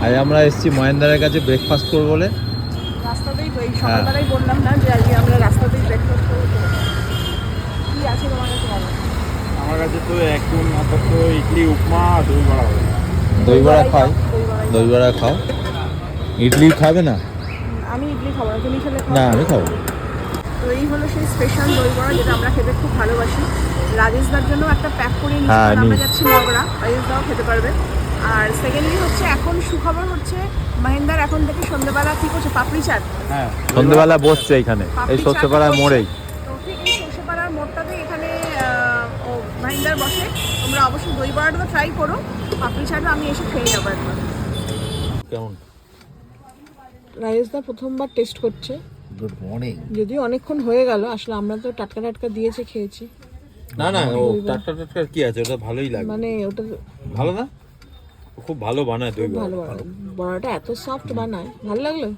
আজ আমরা এসেছি মহেন্দারের কাছে ব্রেকফাস্ট করবো বলে। রাস্তাতেই সকালবেলায় বললাম না যে আজকে আমরা রাস্তাতেই ব্রেকফাস্ট করবো। কি আছে তোমার কাছে বলো? আমার কাছে তো একদম আপাতত ইডলি, উপমা, দই বড়া হবে। দই বড়া খাই, দই বড়া খাও। ইডলি খাবে না? আমি ইডলি খাবো না, তুমি খেলে খাও। না আমি খাবো। তো এই হলো সেই স্পেশাল দই বড়া যেটা আমরা খেতে খুব ভালোবাসি। রাজেশদার জন্য একটা প্যাক করে নিচ্ছি, হ্যাঁ, আমরা যাচ্ছি মগরা, রাজেশদাও খেতে পারবে। আর সেকেন্ডলি হচ্ছে এখন সুখবর হচ্ছে মহেন্দার এখন থেকে সন্ধ্যেবেলা কি করছে, পাপড়ি চাট। হ্যাঁ, সন্ধ্যেবেলা বসছে এখানে এই সত্যপাড়ার মোড়েই। তো ঠিক এই সর্ষেপাড়ার মোড়টাতে এখানে মহেন্দার বসে। তোমরা অবশ্যই দই বড়াটা ট্রাই করো, পাপড়ি চাটও আমি এসে খেয়ে যাবো একবার। কেমন? রাজেশদা প্রথমবার টেস্ট করছে, গুড মর্নিং। যদিও অনেকক্ষণ হয়ে গেল, আসলে আমরা তো টাটকা টাটকা দিয়েছে খেয়েছি। না না, ও টাটকা টাটকা কি আছে, ওটা ভালোই লাগে। মানে ওটা ভালো না? খুব ভালো বানায় দই খুব বড়া। ভালো বানায়, বড়াটা এত সফট বানায়, ভালো লাগলো।